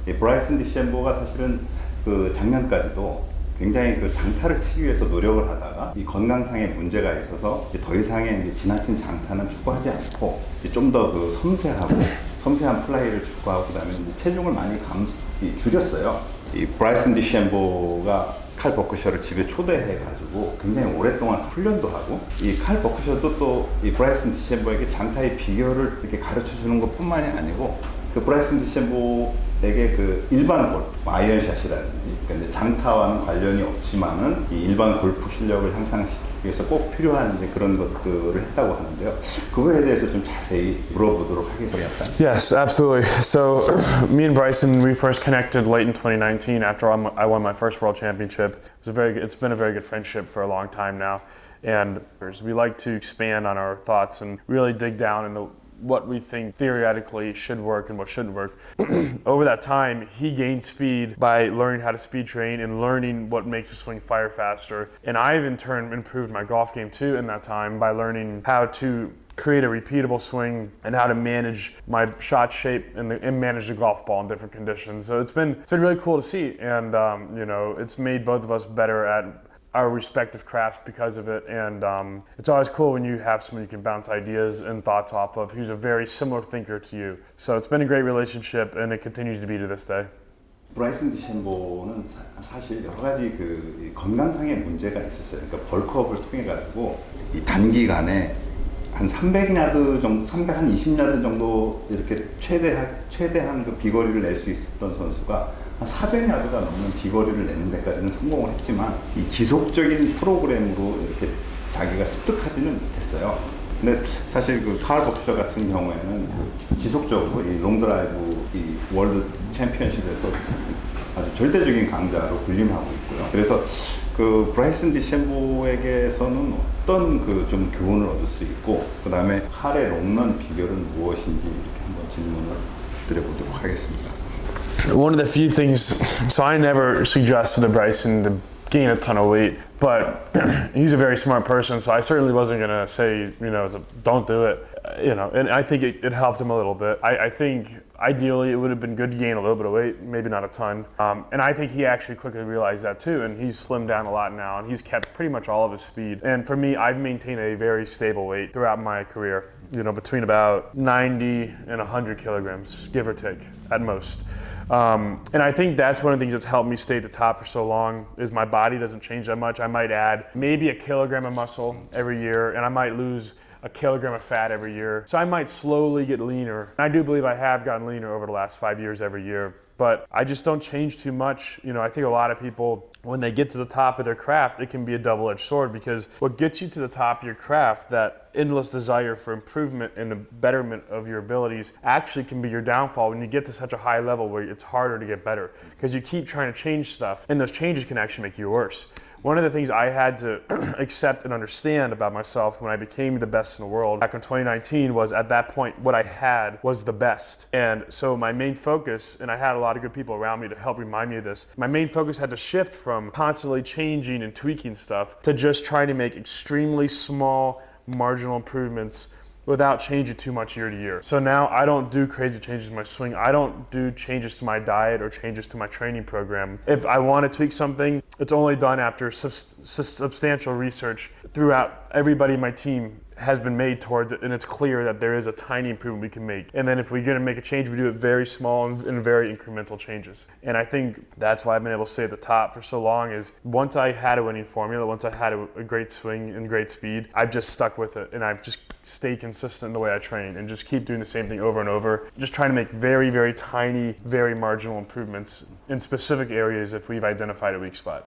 이 브라이슨 디셈버가 사실은 그 작년까지도 굉장히 그 장타를 치기 위해서 노력을 하다가 이 건강상의 문제가 있어서 더 이상의 지나친 장타는 추구하지 않고 좀 더 그 섬세한 플라이를 추구하고 그다음에 체중을 많이 줄였어요. 이 브라이슨 디셈버가 칼 버크셔를 집에 초대해가지고 굉장히 오랫동안 훈련도 하고 이 칼 버크셔도 또 이 브라이슨 디셈버에게 장타의 비결을 이렇게 가르쳐 주는 것뿐만이 아니고 그 브라이슨 디셈버에게 그 일반 골프, 아이언샷이라든지 그러니까 장타와는 관련이 없지만은 이 일반 골프 실력을 향상시키기 위해서 꼭 필요한 이제 그런 것들을 했다고 하는데요. 그거에 대해서 좀 자세히 물어보도록 하겠습니다. Yes, absolutely. So me and Bryson, we first connected late in 2019 after I won my first world championship. It's been a very good friendship for a long time now. And we like to expand on our thoughts and really dig down into what we think theoretically should work and what shouldn't work. Over that time, he gained speed by learning how to speed train and learning what makes the swing fire faster. And I've in turn improved my golf game too in that time by learning how to create a repeatable swing and how to manage my shot shape and manage the golf ball in different conditions. So it's been really cool to see, and it's made both of us better at our respective crafts because of it, and it's always cool when you have someone you can bounce ideas and thoughts off of who's a very similar thinker to you. So it's been a great relationship, and it continues to be to this day. 브라이슨 디셈버는 사실 여러 가지 그 건강상의 문제가 있었어요. 그러니까 벌크업을 통해 가지고 이 단기간에 한 300야드 정도, 320야드 정도 이렇게 최대한 그 비거리를 낼 수 있었던 선수가 한 400야드가 넘는 비거리를 내는 데까지는 성공을 했지만 이 지속적인 프로그램으로 이렇게 자기가 습득하지는 못했어요. 근데 사실 그 칼 버크셔 같은 경우에는 지속적으로 이 롱드라이브 이 월드 챔피언십에서 아주 절대적인 강자로 군림하고 있고요. 그래서 그 브라이슨 디셈버에게서는 어떤 그 좀 교훈을 얻을 수 있고 그 다음에 칼의 롱런 비결은 무엇인지 이렇게 한번 질문을 드려보도록 하겠습니다. One of the few things, so I never suggested to Bryson to gain a ton of weight, but he's a very smart person, so I certainly wasn't going to say, don't do it, and I think it helped him a little bit. I think ideally it would have been good to gain a little bit of weight, maybe not a ton, and I think he actually quickly realized that too, and he's slimmed down a lot now, and he's kept pretty much all of his speed. And for me, I've maintained a very stable weight throughout my career, between about 90 and 100 kilograms, give or take, at most. And I think that's one of the things that's helped me stay at the top for so long is my body doesn't change that much. I might add maybe a kilogram of muscle every year, and I might lose a kilogram of fat every year. So I might slowly get leaner. I do believe I have gotten leaner over the last 5 years every year, but I just don't change too much. I think a lot of people, when they get to the top of their craft, it can be a double-edged sword because what gets you to the top of your craft, that endless desire for improvement and the betterment of your abilities, actually can be your downfall when you get to such a high level where it's harder to get better because you keep trying to change stuff and those changes can actually make you worse. One of the things I had to accept and understand about myself when I became the best in the world back in 2019 was at that point what I had was the best. And so my main focus, and I had a lot of good people around me to help remind me of this, my main focus had to shift from constantly changing and tweaking stuff to just trying to make extremely small marginal improvements without changing too much year to year. So now I don't do crazy changes in my swing. I don't do changes to my diet or changes to my training program. If I want to tweak something, it's only done after substantial research throughout everybody in my team has been made towards it, and it's clear that there is a tiny improvement we can make. And then if we're gonna make a change, we do it very small and very incremental changes. And I think that's why I've been able to stay at the top for so long is once I had a winning formula, once I had a great swing and great speed, I've just stuck with it and I've just stayed consistent in the way I train and just keep doing the same thing over and over. Just trying to make very, very tiny, very marginal improvements in specific areas if we've identified a weak spot.